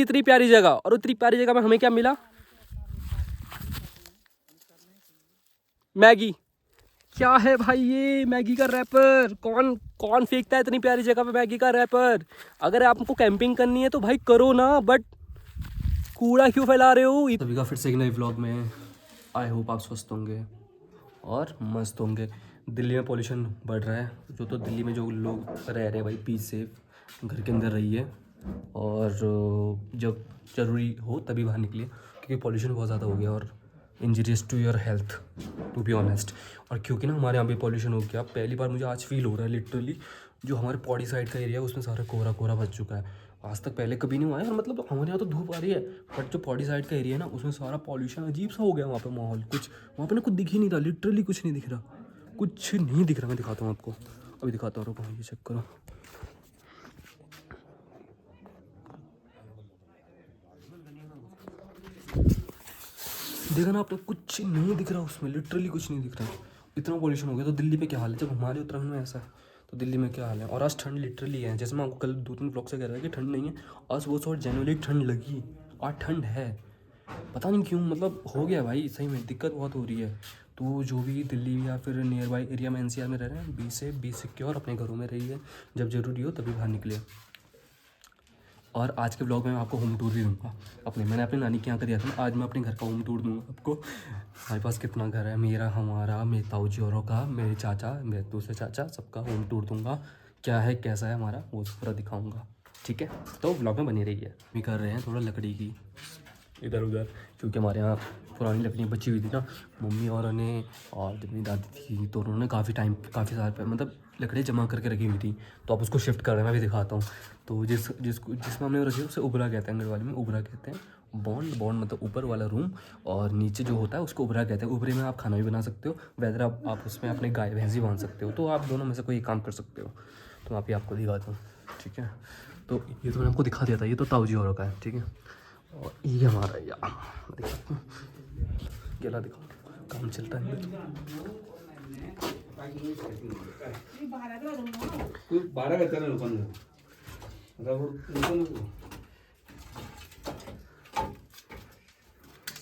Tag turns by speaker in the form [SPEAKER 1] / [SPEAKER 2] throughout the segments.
[SPEAKER 1] इतनी प्यारी जगह, और उतनी प्यारी जगह में हमें क्या मिला? मैगी। क्या है भाई ये मैगी का रैपर? कौन कौन फेंकता है इतनी प्यारी जगह पे मैगी का रैपर? अगर आपको कैंपिंग करनी है तो भाई करो ना, बट कूड़ा क्यों फैला रहे हो? सभी का फिर से एक नए व्लॉग में। आई होप आप स्वस्थ होंगे और मस्त होंगे। दिल्ली में पॉल्यूशन बढ़ रहा है, तो दिल्ली में जो लोग रह रहे हैं भाई, प्लीज़ सेफ घर के अंदर रहिए, और जब ज़रूरी हो तभी बाहर निकलिए, क्योंकि पॉल्यूशन बहुत ज़्यादा हो गया और injurious to your health, to be honest. और क्योंकि ना हमारे यहाँ पे पॉल्यूशन हो गया, पहली बार मुझे आज फील हो रहा है लिटरली, जो हमारे पौड़ी साइड का एरिया है उसमें सारा कोहरा कोहरा बच चुका है। आज तक पहले कभी नहीं हुआ है, और मतलब हमारे यहाँ तो धूप आ रही है, बट जो पौड़ी साइड का एरिया है ना उसमें सारा पॉल्यूशन अजीब सा हो गया। वहाँ पे माहौल कुछ, वहाँ पे ना कुछ दिख ही नहीं रहा, लिटरली कुछ नहीं दिख रहा, कुछ नहीं दिख रहा। मैं दिखाता हूँ आपको, अभी दिखाता हूँ, रुको ये चेक करो। देखा ना आपने, कुछ नहीं दिख रहा उसमें, लिटरली कुछ नहीं दिख रहा। इतना पॉल्यूशन हो गया, तो दिल्ली में क्या हाल है? जब हमारे उत्तराखंड में ऐसा है तो दिल्ली में क्या हाल है? और आज ठंड लिटरली है, जैसे मैं आपको कल 2-3 ब्लॉग से कह रहा था कि ठंड नहीं है, आज वो और जनवरी ठंड लगी, आज ठंड है। पता नहीं क्यों, मतलब हो गया भाई, सही में दिक्कत बहुत हो रही है। तो जो भी दिल्ली या फिर नियर बाई एरिया में एनसीआर में रह रहे हैं, बी सिक्योर, अपने घरों में रहिए, जब जरूरी हो तभी बाहर निकले। और आज के ब्लॉग में मैं आपको होम टूर भी दूंगा अपने, मैंने अपनी नानी के यहाँ का दिया था ना, आज मैं अपने घर का होम टूर दूंगा आपको। हमारे पास कितना घर है, मेरा, हमारा, मेरे ताऊ जी औरों का, मेरे चाचा, मेरे दूसरे चाचा, सबका होम टूर दूंगा। क्या है कैसा है हमारा, वो पूरा दिखाऊंगा, ठीक है? तो ब्लॉग में बनी रही है। भी कर रहे हैं थोड़ा लकड़ी की इधर उधर, क्योंकि हमारे यहाँ पुरानी लकड़ियाँ बची हुई थी ना, मम्मी और ने और जब मेरी दादी थी तो उन्होंने काफ़ी साल पर मतलब लकड़ी जमा करके रखी हुई थी, तो आप उसको शिफ्ट कर रहे हैं, मैं भी दिखाता हूँ। तो जिसमें हमने रखी है उसे उबरा कहते हैं, अंग्रेजी में उबरा कहते हैं। बॉन्ड मतलब ऊपर वाला रूम, और नीचे जो होता है उसको उबरा कहते हैं। उबरे में आप खाना भी बना सकते हो, वैदर आप उसमें अपने गाय भैंस भी बांध सकते हो, तो आप दोनों में से कोई काम कर सकते हो। तो मैं आपको दिखाता हूँ, ठीक है? तो ये तो मैंने आपको दिखा दिया था, ये तो ताऊ जी औरों का है, ठीक है? और ये हमारा गेला दिखाओ, काम चलता है।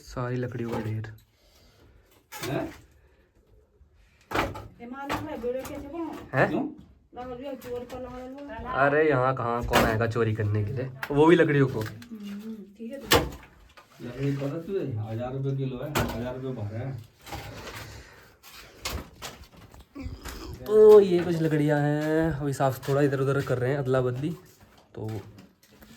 [SPEAKER 1] सारी लकड़ियों का ढेर है। अरे यहाँ कहाँ कौन आएगा चोरी करने के लिए, वो भी लकड़ियों को। लकड़ी पता तुझे 1000 रुपये किलो है, 1000 रुपये भाड़ा है। तो ये कुछ लकड़ियाँ हैं, अभी साफ थोड़ा इधर उधर कर रहे हैं, अदला बदली। तो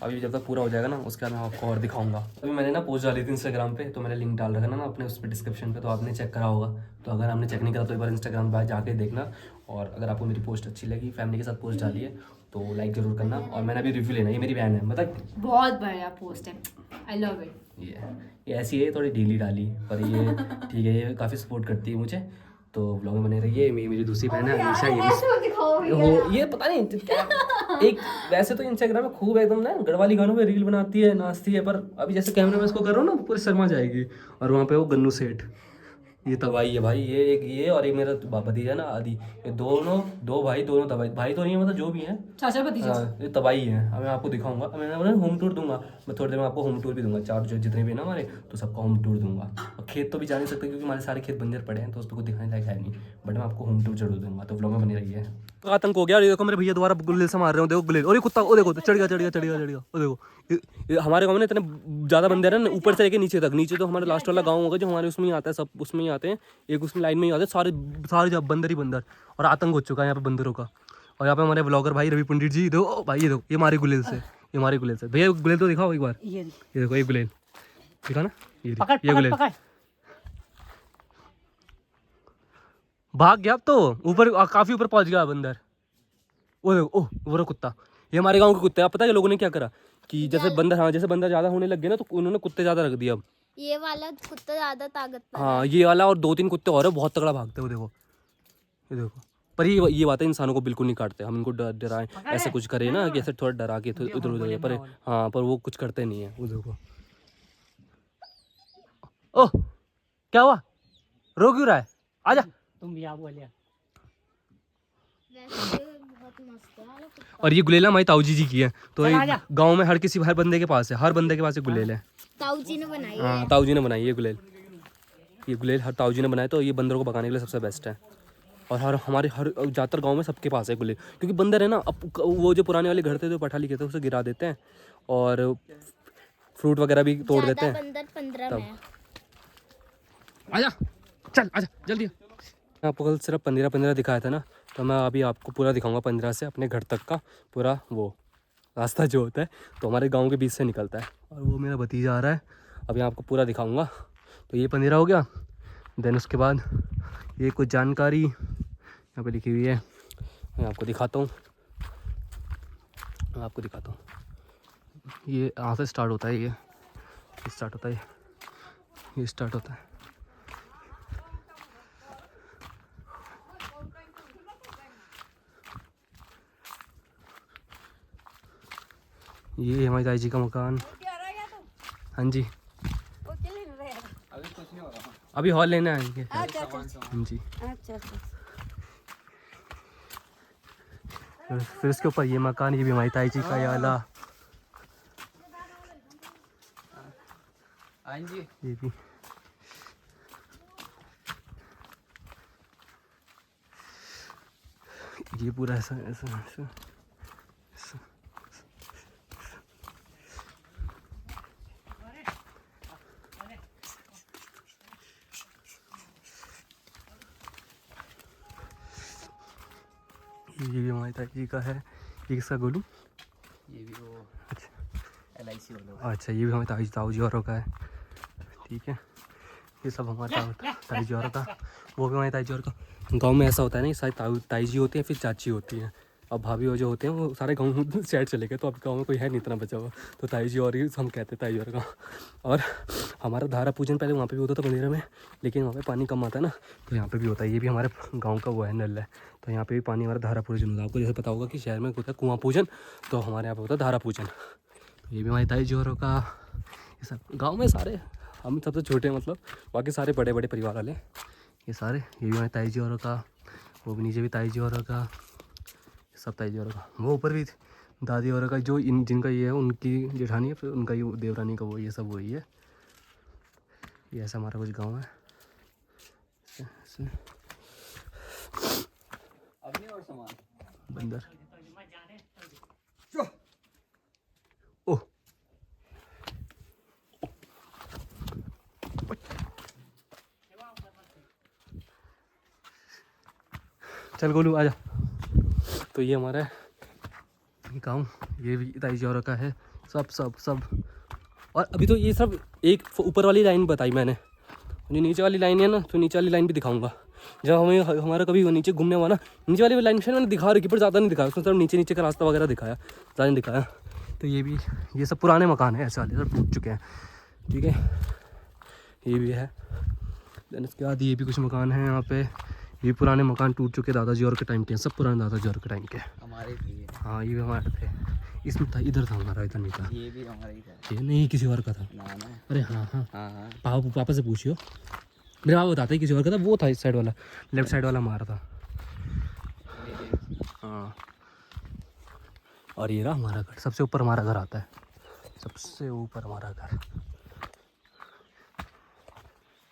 [SPEAKER 1] अभी जब तक पूरा हो जाएगा ना उसके बाद मैं आपको और दिखाऊंगा। अभी मैंने ना पोस्ट डाली थी इंस्टाग्राम पे, तो मैंने लिंक डाल रखा ना अपने उस पर डिस्क्रिप्शन पे, तो आपने चेक करा होगा। तो अगर आपने चेक नहीं करा तो एक बार इंस्टाग्राम पर जाके देखना, और अगर आपको मेरी पोस्ट अच्छी लगी, फैमिली के साथ पोस्ट डाली है तो लाइक जरूर करना। और मैंने अभी रिव्यू लेना, ये मेरी बहन है, मतलब
[SPEAKER 2] बहुत बढ़िया पोस्ट है, आई लव इट।
[SPEAKER 1] ये ऐसी है, थोड़ी ढीली डाली पर ये ठीक है, ये काफ़ी सपोर्ट करती है मुझे, तो ब्लॉग में बने रहिए। मेरी दूसरी बहन है अनीशा, ये पता नहीं एक, वैसे तो इंस्टाग्राम में खूब एकदम ना गढ़वाली गानों पे रील बनाती है, नाचती है, पर अभी जैसे कैमरे में इसको कर रहा हूँ ना पूरी शर्मा जाएगी। और वहाँ पे वो गन्नू सेठ, ये तबाही है भाई, ये एक ये और एक मेरा भतीजा ना आदि, ये दोनों दो भाई, दोनों तबाही, भाई तो नहीं है मतलब जो भी है,
[SPEAKER 2] चाचा भतीजा,
[SPEAKER 1] ये तबाही है। अब मैं आपको दिखाऊंगा, मैंने होम टूर दूंगा, मैं थोड़ी देर में आपको होम टूर भी दूंगा, चार जो जितने भी ना हमारे, तो सबका होम टूर दूंगा। और खेत तो भी जा नहीं सकते क्योंकि हमारे सारे खेत बंजर पड़े हैं, तो उस पर कुछ दिखाने लायक है नहीं, बट मैं आपको होम टूर जरूर दूंगा, तो व्लॉग में बनी रही है। आतंक हो गया, और ये देखो मेरे भैया दोबारा गुलेल से मार रहे हो, देखो गुलेल, और ये कुत्ता, वो देखो चढ़ गया, वो देखो। ये हमारे गाँव में इतने ज़्यादा बंदर हैं, ऊपर से लेके नीचे तक, नीचे तो हमारे लास्ट वाला गाँव होगा जो हमारे उसमें ही आता है, सब उसमें ही आते हैं, एक उसमें लाइन में ही आते हैं, सारे सारे जब बंदर ही बंदर, और आतंक हो चुका है यहाँ पे बंदरों का। और यहाँ पे हमारे ब्लॉगर भाई रवि पंडित जी, देखो भाई, ये देखो, ये मारे गुलेल से, ये मारे गुलेल से। भैया गुलेल तो दिखाओ एक बार, ये देखो, ये गुलेल दिखा ना, ये गुलेल भाग गया, अब तो ऊपर काफी ऊपर पहुंच गया बंदर। वो देखो, ओह वो रहा कुत्ता, ये हमारे गांव के कुत्ते हैं। आप पता है लोगों ने क्या करा कि जैसे बंदर, हाँ जैसे बंदर ज्यादा होने लग गए ना, तो उन्होंने कुत्ते ज्यादा रख दिया अब।
[SPEAKER 3] ये वाला कुत्ता ज्यादा ताकतवर
[SPEAKER 1] हाँ ये वाला और 2-3 कुत्ते और है, बहुत तगड़ा भागते हैं वो देखो, ये देखो। पर ये बात है, इंसानों को बिल्कुल नहीं काटते, हम इनको डराएं ऐसे कुछ करें ना कि ऐसे थोड़ा डरा के इधर उधर, पर हाँ पर वो कुछ करते नहीं है, वो देखो। ओह क्या हुआ, रो क्यों रहा है, आजा।
[SPEAKER 3] वैसे बहुत बहुत मस्त है वाला कुत्ता।
[SPEAKER 1] और ये गुलेला हमारी ताऊजी जी की है, तो गांव में हर बंदे के पास है, हर बंदे के पास एक गुलेल है।
[SPEAKER 3] ताऊ जी ने बनाई है।
[SPEAKER 1] हाँ ताऊ जी ने बनाई है गुलेल, ये गुलेल हर ताऊ जी ने बनाया, तो ये बंदरों को भगाने के लिए सबसे बेस्ट है। और हमारे ज़्यादातर गांव में सबके पास है गुलेल, क्योंकि बंदर है ना, अब वो जो पुराने वाले घर थे जो पठाली के थे उसे गिरा देते हैं और फ्रूट वगैरह भी तोड़ देते हैं।
[SPEAKER 3] बंदर 15 में है।
[SPEAKER 1] आजा चल आजा जल्दी। मैं आपको कल सिर्फ 15 दिखाया था ना, तो मैं अभी आपको पूरा दिखाऊंगा 15 से अपने घर तक का पूरा वो रास्ता जो होता है, तो हमारे गांव के बीच से निकलता है। और वो मेरा भतीजा आ रहा है, अभी आपको पूरा दिखाऊंगा। तो ये 15 हो गया। देन उसके बाद ये कुछ जानकारी यहाँ पे लिखी हुई है, मैं आपको दिखाता हूँ, ये यहाँ से स्टार्ट होता है, ये स्टार्ट होता है, ये स्टार्ट होता है। ये हमारी ताई जी का मकान। हाँ जी अभी हॉल लेने आएंगे। हाँ जी फिर उसके ऊपर ये मकान, ये भी हमारी ताई जी का ये वाला। ये भी ये पूरा ऐसा ऐसा ऐसा। ये भी हमारी ताई जी का है। ये किसका गोलू?
[SPEAKER 4] ये भी वो
[SPEAKER 1] अच्छा
[SPEAKER 4] LIC वाला।
[SPEAKER 1] अच्छा, ये भी हमारे ताऊ जी औरों का है। ठीक है, ये सब हमारा ताई जी औरों का, वो भी हमारी ताई जी औरों का। गांव में ऐसा होता है ना, सारी ताई जी होती है, फिर चाची होती है, अब भाभी और जो होते हैं वो सारे गाँव साइड चले गए, तो अब गाँव में कोई है नहीं इतना बचा हुआ, तो ताई जी और ही हम कहते हैं ताई जी और का। और हमारा धारा पूजन पहले वहाँ पे भी होता था मंदिर में, लेकिन वहाँ पे पानी कम आता है ना, तो यहाँ पे भी होता है। ये भी हमारे गांव का वो है, नल है, तो यहाँ पे भी पानी हमारा धारा पूजन होता है। आपको जैसे पता होगा कि शहर में होता है कुआँ पूजन, तो हमारे यहाँ पे होता है धारा पूजन। तो ये भी हमारी ताई जी और का। ये सब गाँव में सारे हम सबसे छोटे, मतलब बाकी सारे बड़े बड़े परिवार वाले ये सारे। ये भी हमारी ताई जी और का, वो भी नीचे भी ताई जी और का, सब ताई जी और का। वो ऊपर भी दादी और का, जो जिनका ये है उनकी जेठानी है, फिर उनका ये देवरानी का वो, ये सब वही है। ये ऐसा हमारा कुछ गांव है ऐसे।
[SPEAKER 4] अपने और सामान
[SPEAKER 1] बंदर ओह चल गोलू आजा। तो ये हमारा गाँव, ये भी ताई जी और का है, सब सब सब। और अभी तो ये सब एक ऊपर वाली लाइन बताई मैंने, जो नीचे वाली लाइन है ना, तो नीचे वाली लाइन भी दिखाऊंगा। जब हमें हमारा कभी वो नीचे घूमने हुआ ना, नीचे वाली लाइन मैंने दिखा रखी, पर ज़्यादा नहीं दिखाया उसमें, सिर्फ नीचे नीचे का रास्ता वगैरह दिखाया, ज़्यादा नहीं दिखाया। तो ये भी, ये सब पुराने मकान हैं ऐसे वाले, सब टूट चुके हैं। ठीक है, ये भी है। देन इसके बाद ये भी कुछ मकान हैं यहाँ पे, ये पुराने मकान टूट चुके दादाजी और के टाइम के, सब पुराने दादाजी और के टाइम के।
[SPEAKER 4] हमारे भी है।
[SPEAKER 1] हाँ ये भी हमारे थे, इसमें था, इधर था हमारा, इधर नहीं था।
[SPEAKER 4] ये भी हमारा ही था।
[SPEAKER 1] ये नहीं किसी और का था।
[SPEAKER 4] ना ना।
[SPEAKER 1] अरे हाँ हाँ
[SPEAKER 4] हाँ हाँ।
[SPEAKER 1] पापा से पूछियो, मेरे पापा बताते ही किसी और का था, वो था इस साइड वाला, लेफ्ट साइड वाला हमारा था। हाँ और ये रहा हमारा घर, सबसे ऊपर हमारा घर आता है, सबसे ऊपर हमारा घर।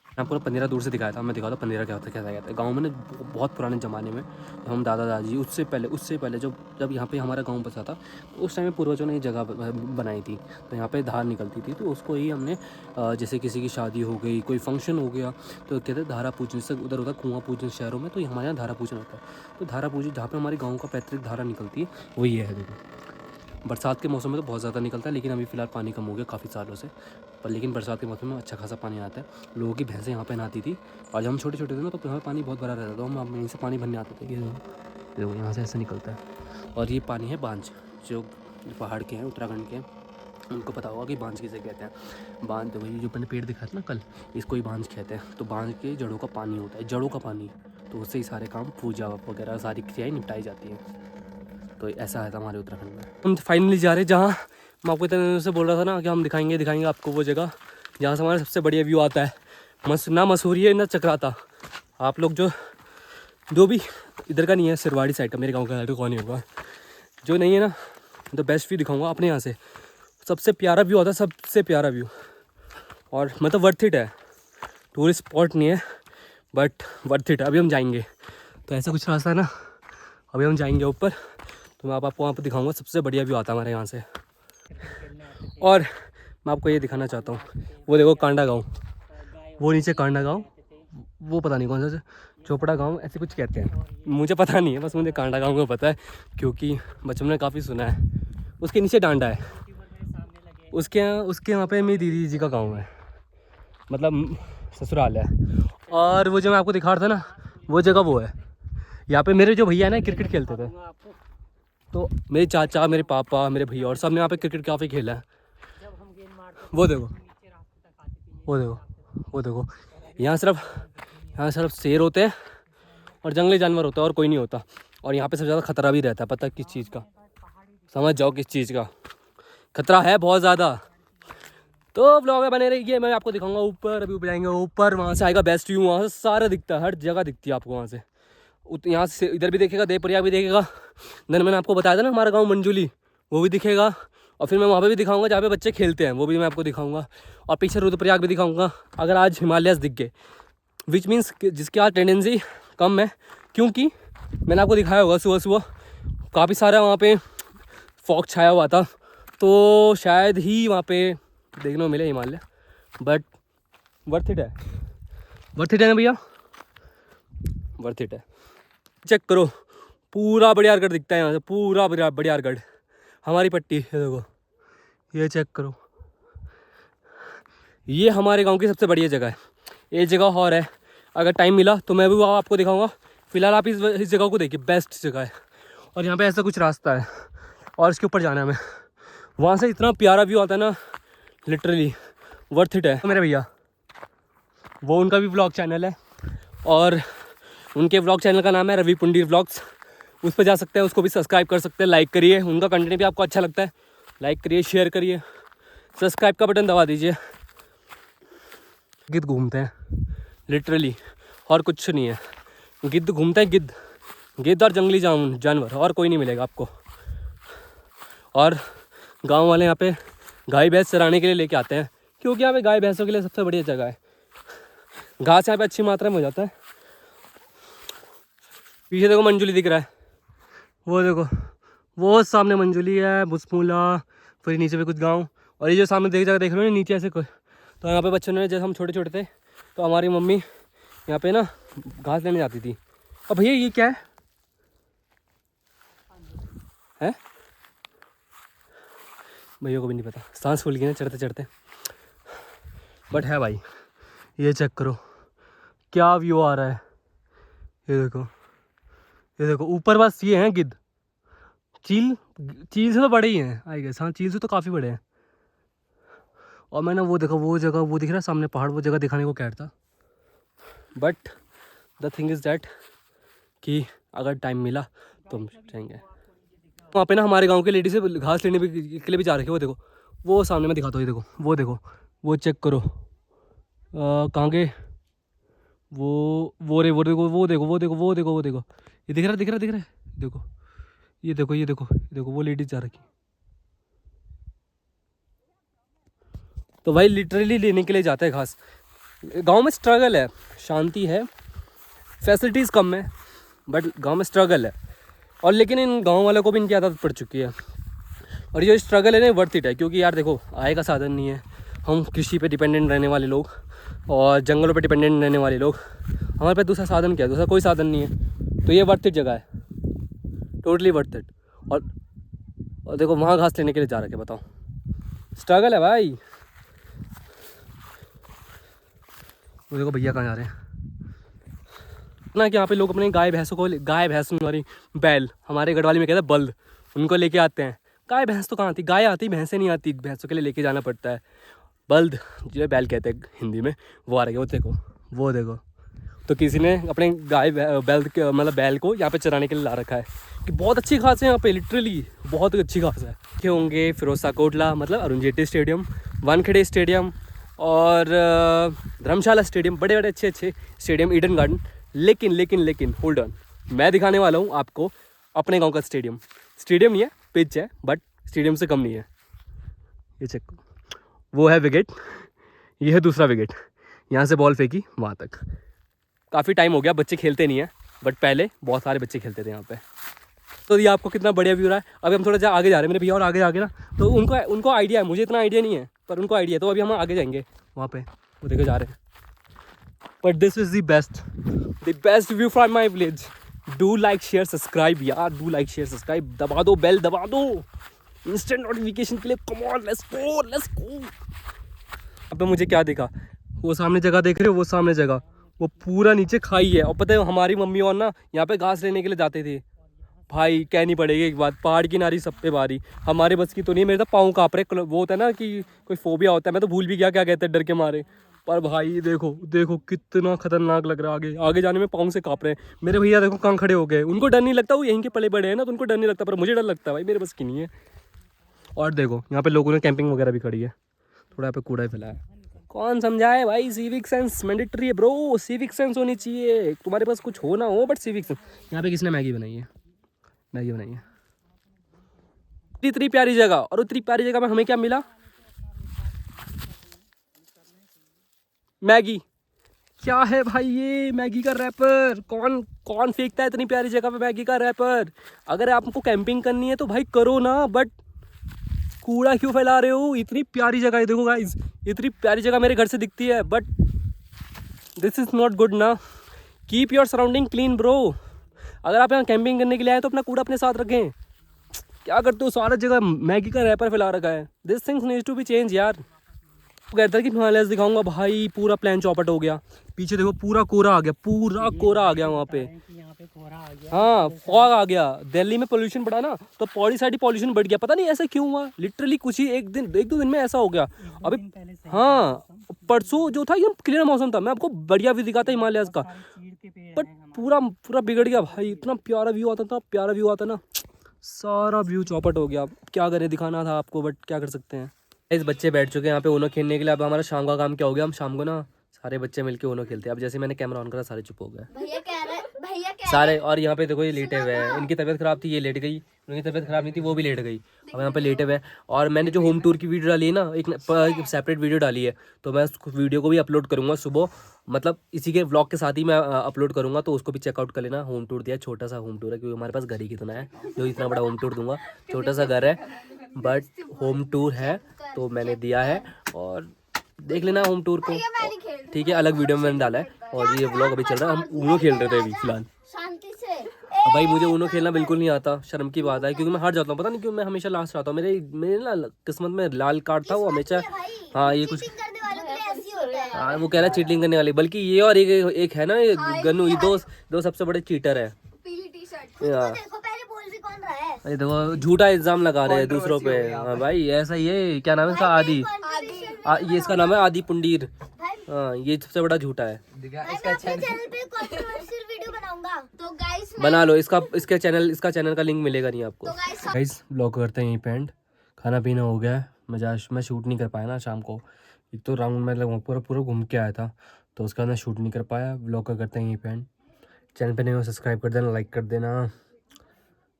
[SPEAKER 1] मैं आपको 15 दूर से दिखाया था, मैं दिखाता 15 क्या होता है, कैसा कहता है। गाँव में ना बहुत पुराने ज़माने में, तो हम दादा दादी उससे पहले जब यहाँ पे हमारा गांव बसा था, तो उस टाइम में पूर्वजों ने ये जगह बनाई थी, तो यहाँ पे धार निकलती थी, तो उसको ही हमने जैसे किसी की शादी हो गई, कोई फंक्शन हो गया, तो कहते हैं धारा पूजन। से उधर होता है कुआँ पूजन शहरों में, तो हमारे यहाँ धारा पूजन होता है। तो धारा पूजन जहाँ पर हमारे गाँव का पैतृक धारा निकलती है, वही है। देखो बरसात के मौसम में तो बहुत ज़्यादा निकलता है, लेकिन अभी फ़िलहाल पानी कम हो गया काफ़ी सालों से, पर लेकिन बरसात के मौसम में अच्छा खासा पानी आता है। लोगों की भैंसें यहाँ पे नहाती थी, और जब हम छोटे छोटे थे ना, तो यहाँ पानी बहुत भरा रहता था, तो हम यहीं से पानी भरने आते थे। ये देखो यहाँ से ऐसे निकलता है। और ये पानी है बांझ, जो पहाड़ के हैं, उत्तराखंड के हैं, उनको पता होगा कि बांझ किसे कहते हैं। बांझ तो वही जो मैंने पेड़ दिखाया था ना कल, इसको ही बांझ कहते हैं। तो बांझ के जड़ों का पानी होता है, जड़ों का पानी, तो उससे ही सारे काम, पूजा वगैरह सारी क्रियाएँ निपटाई जाती हैं। तो ऐसा है हमारे उत्तराखंड में। हम फाइनली जा रहे हैं जहाँ मैं आपको इतने दिनों से बोल रहा था ना कि हम दिखाएंगे आपको वो जगह जहाँ से हमारा सबसे बढ़िया व्यू आता है। ना मसूरी है ना चक्राता। आप लोग जो जो भी इधर का नहीं है, सिरवाड़ी साइड का, मेरे गांव का तो कौन नहीं होगा, जो नहीं है ना, तो बेस्ट व्यू दिखाऊंगा अपने यहाँ से। सबसे प्यारा व्यू होता है, सबसे प्यारा व्यू, और मतलब वर्थ इट है। टूरिस्ट स्पॉट नहीं है बट वर्थ इट है। अभी हम जाएंगे, तो ऐसा कुछ रास्ता है ना, अभी हम जाएंगे ऊपर, तो मैं आपको वहाँ पर दिखाऊंगा। सबसे बढ़िया व्यू आता है हमारे यहाँ से। और मैं आपको ये दिखाना चाहता हूँ, वो देखो कांडा गाँव, वो नीचे कांडा गाँव, वो पता नहीं कौन सा, चोपड़ा गांव ऐसे कुछ कहते हैं, मुझे पता नहीं है, बस मुझे कांडा गांव का पता है क्योंकि बचपन में काफ़ी सुना है। उसके नीचे डांडा है, उसके यहाँ पे मेरी दीदी जी का गांव है, मतलब ससुराल है। और वो जो मैं आपको दिखा रहा था ना, वो जगह वो है। यहाँ पे मेरे जो भैया है ना क्रिकेट खेलते थे, तो मेरे चाचा, मेरे पापा, मेरे भैया और सब ने यहाँ पे क्रिकेट काफ़ी खेला है। वो देखो, वो देखो, वो देखो, यहाँ सिर्फ शेर होते हैं और जंगली जानवर होता है और कोई नहीं होता। और यहाँ पे सबसे ज़्यादा खतरा भी रहता है, पता है किस चीज़ का? समझ जाओ किस चीज़ का खतरा है, बहुत ज़्यादा। तो ब्लॉग में बने रहिए, मैं आपको दिखाऊंगा ऊपर। अभी ऊपर जाएंगे, ऊपर वहाँ से आएगा बेस्ट व्यू, वहाँ से सारा दिखता है, हर जगह दिखती है आपको वहाँ से। यहाँ से इधर भी देखेगा, देवप्रयाग भी देखेगा, देन मैंने आपको बताया था ना हमारा गाँव मंजूली, वो भी दिखेगा। और फिर मैं वहाँ पे भी दिखाऊंगा जहाँ पे बच्चे खेलते हैं, वो भी मैं आपको दिखाऊंगा। और पीछे रुद्रप्रयाग भी दिखाऊंगा, अगर आज हिमालयस दिख गए, विच मीन्स जिसकी आज टेंडेंसी कम है, क्योंकि मैंने आपको दिखाया होगा सुबह सुबह काफ़ी सारा वहाँ पे फॉग छाया हुआ था, तो शायद ही वहाँ पे देखने को मिले हिमालय। बट वर्थ इट है, वर्थ इट है ना भैया, वर्थ इट है। चेक करो, पूरा बड़ियारगढ़ दिखता है यहाँ से, पूरा बड़ियारगढ़, हमारी पट्टी। ये देखो, ये चेक करो, ये हमारे गांव की सबसे बढ़िया जगह है। ये जगह और है, अगर टाइम मिला तो मैं भी वो आपको दिखाऊंगा। फिलहाल आप इस जगह को देखिए, बेस्ट जगह है। और यहाँ पे ऐसा कुछ रास्ता है और इसके ऊपर जाना है हमें, वहाँ से इतना प्यारा व्यू आता है ना, लिटरली वर्थ इट है। मेरे भैया, वो उनका भी व्लॉग चैनल है और उनके व्लॉग चैनल का नाम है रवि पुंडीर व्लॉग्स, उस पर जा सकते हैं, उसको भी सब्सक्राइब कर सकते हैं, लाइक करिए। उनका कंटेंट भी आपको अच्छा लगता है, लाइक करिए, शेयर करिए, सब्सक्राइब का बटन दबा दीजिए। गिद्ध घूमते हैं लिटरली, और कुछ नहीं है, गिद्ध घूमते हैं, गिद्ध और जंगली जानवर, और कोई नहीं मिलेगा आपको। और गांव वाले यहाँ पे गाय भैंस चराने के लिए लेके आते हैं, क्योंकि यहाँ पे गाय भैंसों के लिए सबसे बढ़िया जगह है। घास यहाँ पे अच्छी मात्रा में हो जाता है। पीछे देखो मंजूली दिख रहा है, वो देखो, वो सामने मंजूली है, बुसमूला, फिर नीचे पे कुछ गाँव। और ये जो सामने देख रहे हो ना नीचे ऐसे, तो यहाँ पे बच्चों ने, जैसे हम छोटे छोटे थे तो हमारी मम्मी यहाँ पे ना घास लेने जाती थी। और भैया ये क्या है? भैया को भी नहीं पता, सांस फूल गई ना चढ़ते चढ़ते, बट है भाई। ये चेक करो क्या व्यू आ रहा है, ये देखो, ये देखो ऊपर बस ये हैं गिद्ध, चील से तो बड़े ही हैं आई गेस, हाँ चील से तो काफ़ी बड़े हैं। और मैंने वो देखा, वो जगह वो दिख रहा है सामने पहाड़, वो जगह दिखाने को कह रहा था। But the thing is that कि अगर टाइम मिला तो हम जाएंगे वहाँ पे ना। हमारे गांव के लेडीज से घास लेने के लिए भी जा रखे, वो देखो, वो सामने में दिखाता हूँ, ये देखो, वो देखो, वो चेक करो, कहाँ के वो देखो, वो देखो, वो देखो, वो देखो, वो देखो, ये दिख रहा है, देखो, ये देखो, ये देखो, देखो वो लेडीज जा रखी। तो भाई लिटरली लेने के लिए जाते हैं घास। गांव में स्ट्रगल है, शांति है, फैसिलिटीज़ कम है, बट गांव में स्ट्रगल है। और लेकिन इन गांव वालों को भी इनकी आदत पड़ चुकी है। और ये स्ट्रगल है ना, वर्थ इट है, क्योंकि यार देखो आय का साधन नहीं है, हम कृषि पे डिपेंडेंट रहने वाले लोग और जंगलों पे डिपेंडेंट रहने वाले लोग, हमारे पास दूसरा साधन क्या है? दूसरा कोई साधन नहीं है। तो ये वर्थ इट जगह है, टोटली वर्थ इट। और देखो वहाँ घास लेने के लिए जा रखे, बताओ, स्ट्रगल है भाई। वो देखो भैया कहाँ जा रहे हैं ना, कि यहाँ पे लोग अपने गाय भैंसों सॉरी बैल, हमारे गढ़वाली में कहते हैं बल्द, उनको लेके आते हैं। गाय भैंस तो कहाँ आती, गाय आती, भैंसें नहीं आती, भैंसों के लिए लेके जाना पड़ता है। बल्द जो बैल कहते हैं हिंदी में, वो आ रहे हैं, वो देखो। तो किसी ने अपने गाय बैल को यहाँ पे चराने के लिए ला रखा है, कि बहुत अच्छी घास है यहाँ पे, लिटरली बहुत अच्छी घास है। के होंगे फिरोजा कोटला, मतलब अरुण जेटली स्टेडियम, वानखेड़े स्टेडियम और धर्मशाला स्टेडियम, बड़े अच्छे स्टेडियम, ईडन गार्डन, लेकिन होल्ड ऑन, मैं दिखाने वाला हूँ आपको अपने गांव का स्टेडियम नहीं है, पिच है, बट स्टेडियम से कम नहीं है। ये चेक, वो है विकेट, ये है दूसरा विकेट, यहाँ से बॉल फेंकी वहाँ तक। काफ़ी टाइम हो गया, बच्चे खेलते नहीं हैं, बट पहले बहुत सारे बच्चे खेलते थे यहाँ पे। तो ये आपको कितना बढ़िया व्यू रहा है। अभी हम थोड़ा आगे जा रहे हैं, मेरे भैया और आगे ना, तो उनको आइडिया है, मुझे इतना आइडिया नहीं है, पर उनको आइडिया है, तो अभी हम आगे जाएंगे वहाँ पे, वो देखो जा रहे हैं। But this is the best view from my village. Do like share subscribe यार, डू लाइक शेयर सब्सक्राइब, दबा दो बेल, दबा दो इंस्टेंट नोटिफिकेशन के लिए। Come on, let's go. अब मुझे क्या देखा, वो सामने जगह देख रहे हो, वो सामने जगह, वो पूरा नीचे खाई है। और पता है हमारी मम्मी और ना यहाँ पे घास लेने के लिए जाते थे। भाई कहनी पड़ेगी एक बात, पहाड़ की नारी सब पे भारी, हमारे बस की तो नहीं। मेरे तो पाँव काँप रहे, वो होता है ना कि कोई फोबिया होता है, मैं तो भूल भी गया क्या कहते हैं डर के मारे। पर भाई देखो कितना खतरनाक लग रहा है, आगे जाने में पाँव से काँप रहे हैं। मेरे भैया देखो कहाँ खड़े हो गए, उनको डर नहीं लगता, वो यहीं के पले बड़े हैं ना, तो उनको डर नहीं लगता, पर मुझे डर लगता है भाई, मेरे बस की नहीं है। और देखो यहाँ पे लोगों ने कैंपिंग वगैरह भी करी है, थोड़ा यहाँ पे कूड़ा ही फैलाया। कौन समझाए भाई, सिविक सेंस मैंडेटरी है ब्रो, सिविक सेंस होनी चाहिए। तुम्हारे पास कुछ हो ना हो, बट सिविक सेंस। यहाँ पे किसने मैगी बनाई है, इतनी प्यारी जगह, और उतनी प्यारी जगह में हमें क्या मिला, मैगी। क्या है भाई ये मैगी का रैपर, कौन फेंकता है इतनी प्यारी जगह पे मैगी का रैपर। अगर आपको कैंपिंग करनी है तो भाई करो ना, बट कूड़ा क्यों फैला रहे हो। इतनी प्यारी जगह है, देखो गाइस, इतनी प्यारी जगह मेरे घर से दिखती है, but this is not good ना। Keep your surrounding clean bro. अगर आप यहाँ कैंपिंग करने के लिए आए तो अपना कूड़ा अपने साथ रखें। क्या करते हो, सारा जगह मैगी का रैपर फैला रखा है। This things needs to be change यार। वो कहता है कि हिमालयस दिखाऊंगा, भाई पूरा प्लान चौपट हो गया। पीछे देखो पूरा कोहरा आ गया, वहाँ पे हाँ फॉग आ गया। दिल्ली में पोल्यूशन बढ़ा ना, तो पौड़ी साइड ही पोल्यूशन बढ़ गया, पता नहीं ऐसा क्यों हुआ। लिटरली कुछ ही एक दो दिन में ऐसा हो गया। अभी हाँ परसों जो था एकदम क्लियर मौसम था, मैं आपको बढ़िया व्यू दिखाता हिमालयस का, बट पूरा बिगड़ गया भाई। इतना प्यारा व्यू आता ना, सारा व्यू चौपट हो गया। क्या करें, दिखाना था आपको, बट क्या कर सकते हैं। इस बच्चे बैठ चुके हैं यहाँ पे ओनो खेलने के लिए। अब हमारा शाम का काम क्या हो गया, हम शाम को ना सारे बच्चे मिलके ओनो खेलते हैं। अब जैसे मैंने कैमरा ऑन करा, सारे चुप हो गए सारे। और यहाँ पे देखो ये लेटे हुए हैं, इनकी तबीयत खराब थी, ये लेट गई। उनकी तबीयत खराब नहीं थी, वो भी लेट गई। अब यहाँ पे लेटे हुए हैं। और मैंने जो होम टूर की वीडियो डाली है ना, एक सेपरेट वीडियो डाली है, तो मैं उस वीडियो को भी अपलोड करूँगा सुबह, मतलब इसी के व्लॉग के साथ ही मैं अपलोड करूँगा, तो उसको भी चेकआउट कर लेना। होम टूर दिया, छोटा सा होम टूर है, क्योंकि हमारे पास घर ही कितना है जो इतना बड़ा होम टूर दूंगा। छोटा सा घर है, बट होम टूर है, तो मैंने दिया है, और देख लेना होम टूर को, ठीक है। अलग वीडियो में मैंने डाला है। और ये व्लॉग अभी चल रहा है, हम ऊनो खेल रहे थे अभी फिलहाल। अब भाई मुझे ऊनो खेलना बिल्कुल नहीं आता, शर्म की बात है, क्योंकि मैं हार जाता हूँ, पता नहीं क्यों, मैं हमेशा लास्ट आता हूँ। मेरे ना किस्मत में लाल कार्ड था, वो हमेशा हाँ ये कुछ हाँ वो कह रहा है चीटिंग करने वाली, बल्कि ये और एक है ना ये गन्नू, ये दो सबसे बड़े चीटर है। अरे देखो झूठा इल्जाम लगा रहे हैं दूसरों पे। हाँ भाई ऐसा, ये क्या नाम है इसका, आदि, ये इसका नाम है आदि पुंडीर। हाँ ये सबसे बड़ा झूठा है। बना लो, इसका चैनल का लिंक मिलेगा नहीं आपको। गाइस ब्लॉग करते हैं यहीं पे एंड। खाना पीना हो गया है, मैं शूट नहीं कर पाया ना शाम को, एक तो राउंड में लगभग पूरा घूम के आया था, तो उसका मैं शूट नहीं कर पाया। ब्लॉग करते हैं यहीं पे एंड। चैनल पे नहीं हो सब्सक्राइब कर देना, लाइक कर देना,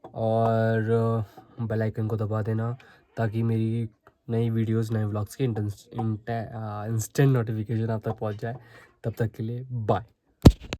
[SPEAKER 1] और बेल आइकन को दबा देना, ताकि मेरी नई वीडियोस, नए व्लॉग्स की इंस्टेंट नोटिफिकेशन आप तक पहुंच जाए। तब तक के लिए बाय।